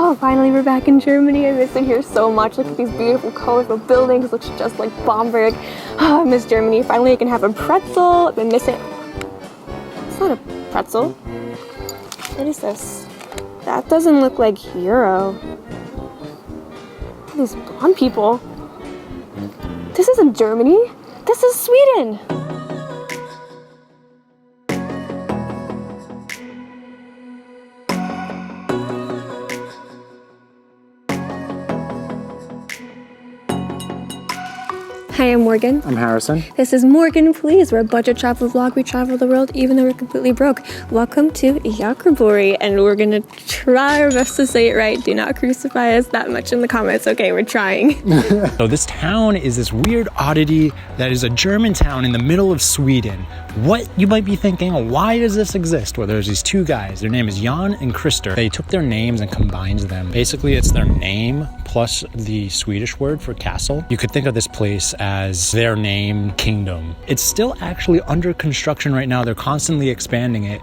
Oh, finally we're back in Germany. I miss it here so much. Look at these beautiful, colorful buildings. Looks just like Bamberg. Oh, I miss Germany. Finally I can have a pretzel. I've been missing. It's not a pretzel. What is this? That doesn't look like Hero. These blonde people. This isn't Germany. This is Sweden. Hi, I'm Morgan. I'm Harrison. This is Morgan Please. We're a budget travel vlog. We travel the world even though we're completely broke. Welcome to JakriBorg, and we're gonna try our best to say it right. Do not crucify us that much in the comments. Okay, we're trying. So this town is this weird oddity that is a German town in the middle of Sweden. What you might be thinking, why does this exist? Well, there's these two guys. Their name is Jan and Christer. They took their names and combined them. Basically, it's their name plus the Swedish word for castle. You could think of this place as their name, kingdom. It's still actually under construction right now. They're constantly expanding it.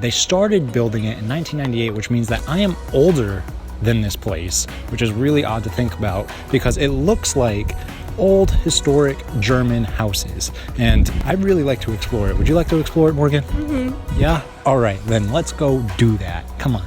They started building it in 1998, which means that I am older than this place, which is really odd to think about because it looks like old historic German houses, and I'd really like to explore it. Would you like to explore it, Morgan? Mm-hmm. Yeah? All right, then let's go do that. Come on.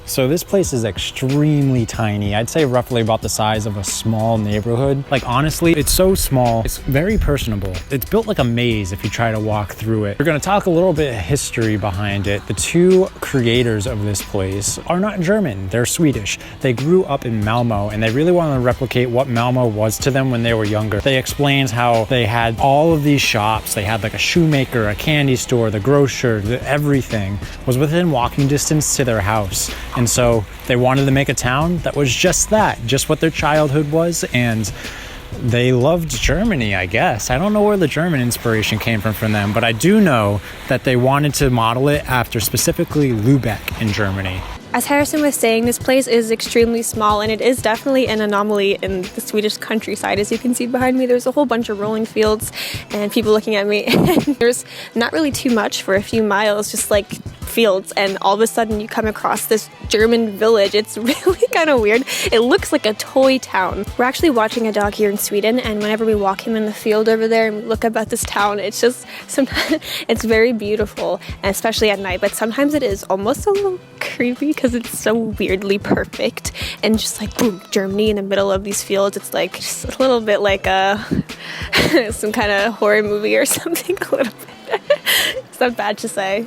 So this place is extremely tiny. I'd say roughly about the size of a small neighborhood. Like honestly, it's so small, it's very personable. It's built like a maze if you try to walk through it. We're gonna talk a little bit of history behind it. The two creators of this place are not German, they're Swedish. They grew up in Malmo and they really wanted to replicate what Malmo was to them when they were younger. They explained how they had all of these shops. They had like a shoemaker, a candy store, the grocer, everything was within walking distance to their house. And so they wanted to make a town that was just that, just what their childhood was, and they loved Germany, I guess. I don't know where the German inspiration came from them, but I do know that they wanted to model it after specifically Lübeck in Germany. As Harrison was saying, this place is extremely small and it is definitely an anomaly in the Swedish countryside. As you can see behind me, there's a whole bunch of rolling fields and people looking at me. There's not really too much for a few miles, just like fields, and all of a sudden you come across this German village. It's really kind of weird. It looks like a toy town. We're actually watching a dog here in Sweden, and whenever we walk him in the field over there and we look up at this town, it's just sometimes it's very beautiful, and especially at night, but sometimes it is almost a little creepy because it's so weirdly perfect and just like boom, Germany in the middle of these fields. It's like just a little bit like some kind of horror movie or something. A little bit. It's not bad to say.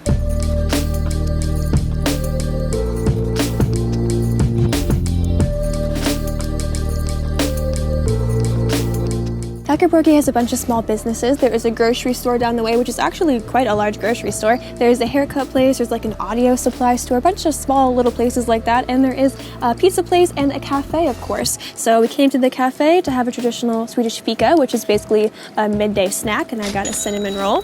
JakriBorg has a bunch of small businesses. There is a grocery store down the way, which is actually quite a large grocery store. There's a haircut place, there's like an audio supply store, a bunch of small little places like that, and there is a pizza place and a cafe, of course. So we came to the cafe to have a traditional Swedish fika, which is basically a midday snack, and I got a cinnamon roll.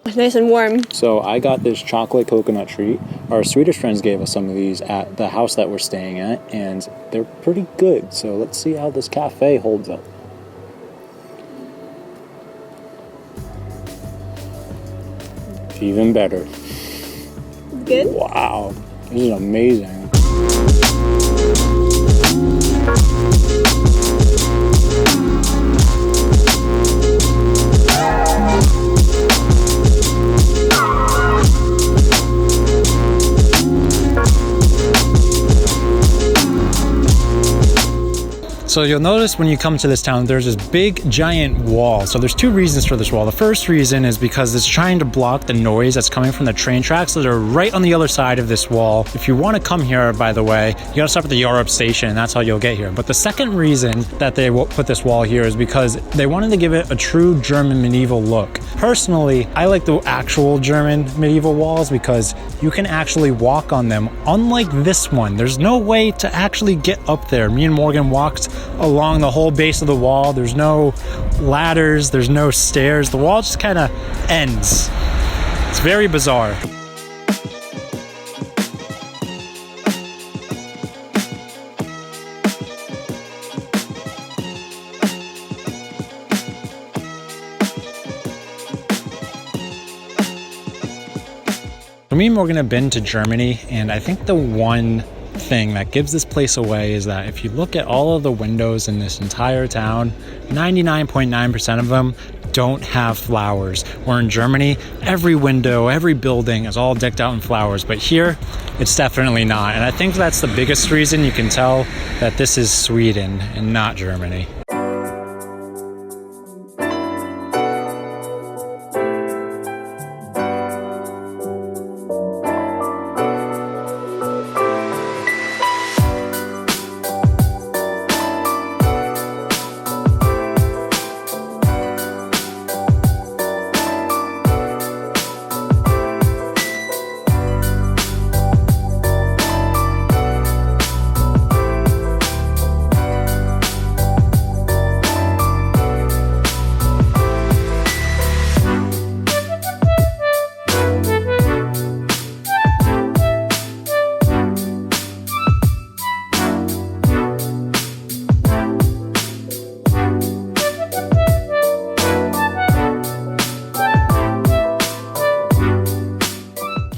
It's nice and warm. So I got this chocolate coconut treat. Our Swedish friends gave us some of these at the house that we're staying at, and they're pretty good. So let's see how this cafe holds up. Even better. Good? Wow, this is amazing. So you'll notice when you come to this town, there's this big giant wall. So there's two reasons for this wall. The first reason is because it's trying to block the noise that's coming from the train tracks that are right on the other side of this wall. If you want to come here, by the way, you gotta stop at the Europe station, and that's how you'll get here. But the second reason that they put this wall here is because they wanted to give it a true German medieval look. Personally, I like the actual German medieval walls because you can actually walk on them, unlike this one. There's no way to actually get up there. Me and Morgan walked along the whole base of the wall. There's no ladders, there's no stairs. The wall just kind of ends. It's very bizarre. Me and Morgan have been to Germany, and I think the one thing that gives this place away is that if you look at all of the windows in this entire town, 99.9% of them don't have flowers. Where in Germany, every window, every building is all decked out in flowers, but here it's definitely not. And I think that's the biggest reason you can tell that this is Sweden and not Germany.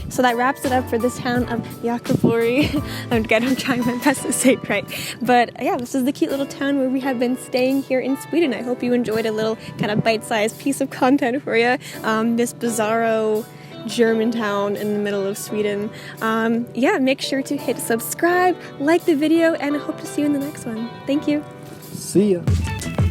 So that wraps it up for this town of JakriBorg. I'm trying my best to say it right. But yeah, this is the cute little town where we have been staying here in Sweden. I hope you enjoyed a little kind of bite-sized piece of content for you. This bizarro German town in the middle of Sweden. Yeah, make sure to hit subscribe, like the video, and I hope to see you in the next one. Thank you. See ya.